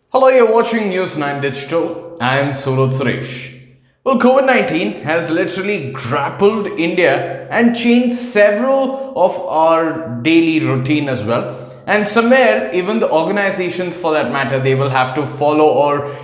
Hello, you're watching News 9 Digital. I am Suraj Suresh. Well, COVID-19 has literally grappled India and changed several of our daily routine as well. And somewhere, even the organizations for that matter, they will have to follow or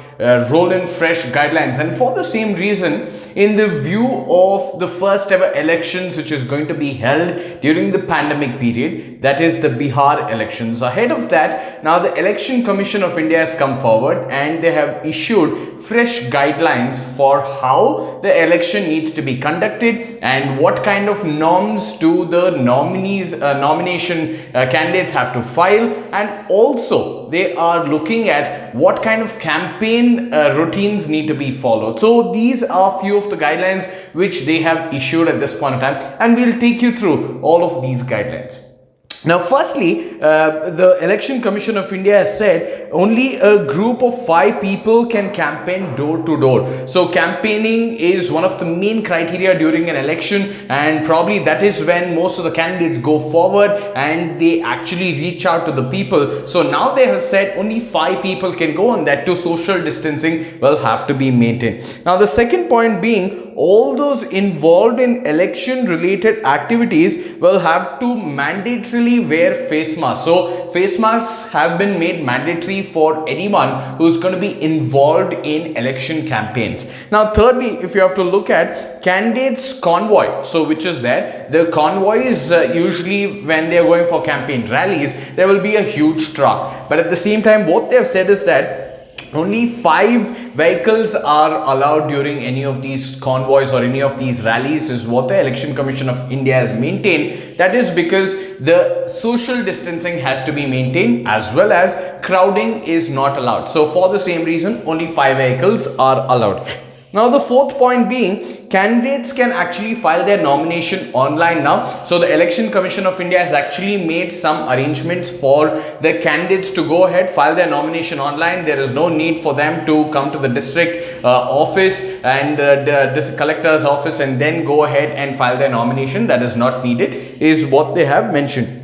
roll in fresh guidelines. And for the same reason, in the view of the first ever elections which is going to be held during the pandemic period, that is the Bihar elections. Ahead of that, now the Election Commission of India has come forward and they have issued fresh guidelines for how the election needs to be conducted and what kind of norms do the nomination candidates have to file, and also they are looking at what kind of campaign routines need to be followed. So these are few of the guidelines which they have issued at this point in time, and we'll take you through all of these guidelines. Now, firstly, the Election Commission of India has said only a group of 5 people can campaign door to door. So, campaigning is one of the main criteria during an election, and probably that is when most of the candidates go forward and they actually reach out to the people. So, now they have said only 5 people can go, and that too social distancing will have to be maintained. Now, the second point being, all those involved in election related activities will have to mandatorily wear face masks. So face masks have been made mandatory for anyone who's going to be involved in election campaigns. Now thirdly, if you have to look at candidates convoy, so which is there, the convoy is usually when they are going for campaign rallies, there will be a huge truck, but at the same time what they have said is that only 5 vehicles are allowed during any of these convoys or any of these rallies is what the Election Commission of India has maintained. That is because the social distancing has to be maintained as well as crowding is not allowed. So for the same reason, only 5 vehicles are allowed. Now the fourth point being, candidates can actually file their nomination online now. So the Election Commission of India has actually made some arrangements for the candidates to go ahead, file their nomination online. There is no need for them to come to the district office and the collector's office and then go ahead and file their nomination. That is not needed, is what they have mentioned.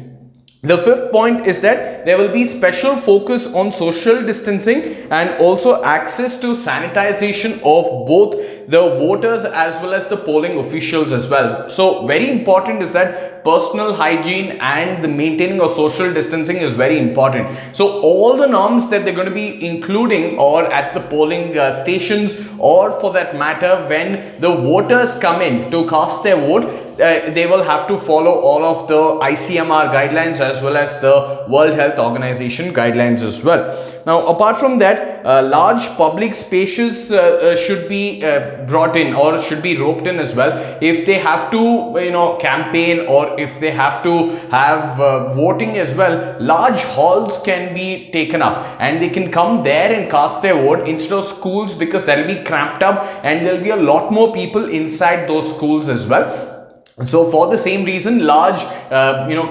The fifth point is that there will be special focus on social distancing and also access to sanitization of both the voters as well as the polling officials as well. So very important is that personal hygiene and the maintaining of social distancing is very important. So all the norms that they're going to be including or at the polling stations, or for that matter when the voters come in to cast their vote, they will have to follow all of the ICMR guidelines as well as the World Health Organization guidelines as well. Now, apart from that, large public spaces should be brought in or should be roped in as well. If they have to, campaign or if they have to have voting as well, large halls can be taken up and they can come there and cast their vote instead of schools, because that will be cramped up and there will be a lot more people inside those schools as well. So for the same reason, large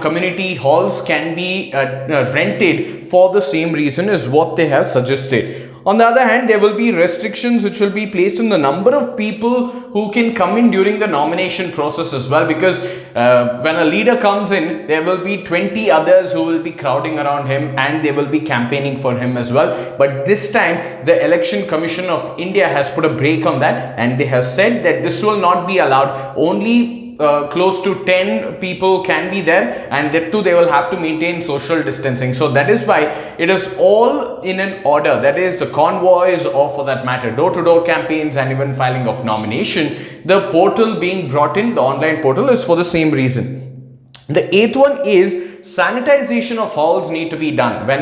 community halls can be rented for the same reason is what they have suggested. On the other hand, there will be restrictions which will be placed on the number of people who can come in during the nomination process as well, because when a leader comes in, there will be 20 others who will be crowding around him and they will be campaigning for him as well. But this time, the Election Commission of India has put a break on that and they have said that this will not be allowed. Only close to 10 people can be there, and that too they will have to maintain social distancing. So that is why it is all in an order, that is the convoys or for that matter door-to-door campaigns and even filing of nomination. The portal being brought in, the online portal, is for the same reason. The eighth one is sanitization of halls need to be done when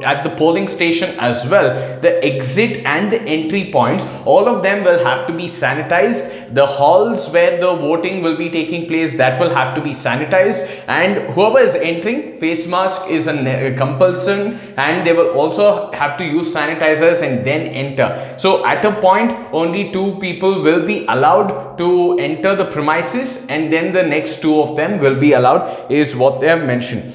at the polling station as well. The exit and the entry points, all of them will have to be sanitized. The halls where the voting will be taking place, that will have to be sanitized, and whoever is entering, face mask is a compulsion, and they will also have to use sanitizers and then enter. So at a point, only 2 people will be allowed to enter the premises, and then the next 2 of them will be allowed, is what they have mentioned.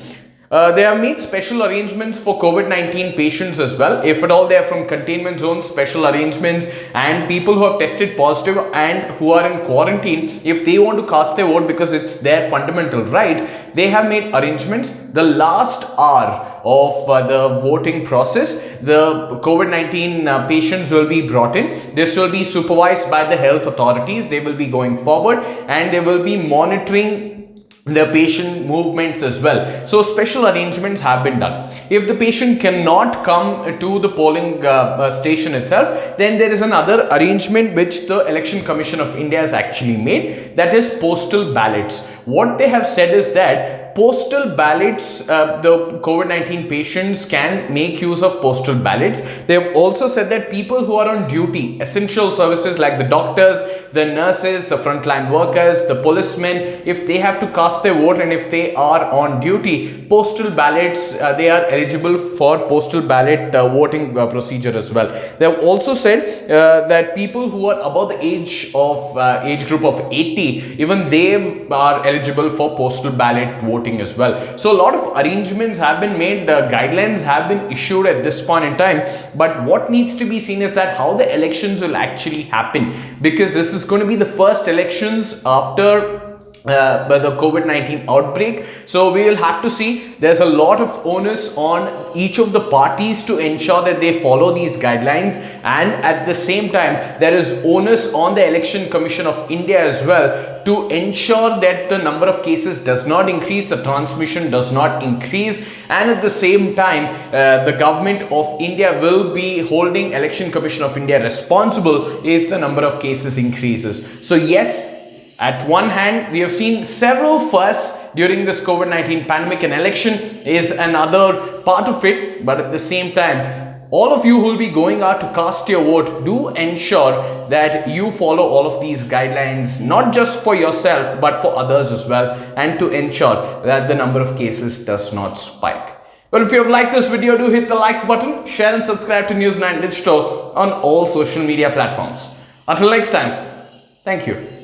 They have made special arrangements for COVID-19 patients as well. If at all they are from containment zones, special arrangements, and people who have tested positive and who are in quarantine, if they want to cast their vote because it's their fundamental right, they have made arrangements. The last hour of the voting process. The COVID-19 patients will be brought in. This will be supervised by the health authorities. They will be going forward and they will be monitoring the patient movements as well. So special arrangements have been done. If the patient cannot come to the polling station itself, then there is another arrangement which the Election Commission of India has actually made, that is postal ballots. What they have said is that postal ballots, the COVID-19 patients can make use of postal ballots. They have also said that people who are on duty, essential services like the doctors, the nurses, the frontline workers, the policemen, if they have to cast their vote and if they are on duty, postal ballots, they are eligible for postal ballot voting procedure as well. They have also said that people who are above the age group of 80, even they are eligible for postal ballot voting as well. So a lot of arrangements have been made, guidelines have been issued at this point in time, but what needs to be seen is that how the elections will actually happen, because this is going to be the first elections after the COVID-19 outbreak. So we will have to see. There's a lot of onus on each of the parties to ensure that they follow these guidelines, and at the same time there is onus on the Election Commission of India as well to ensure that the number of cases does not increase, the transmission does not increase, and at the same time the government of India will be holding Election Commission of India responsible if the number of cases increases. So yes, at one hand, we have seen several firsts during this COVID-19 pandemic, and election is another part of it. But at the same time, all of you who will be going out to cast your vote, do ensure that you follow all of these guidelines, not just for yourself, but for others as well, and to ensure that the number of cases does not spike. Well, if you have liked this video, do hit the like button, share and subscribe to News 9 Digital on all social media platforms. Until next time, thank you.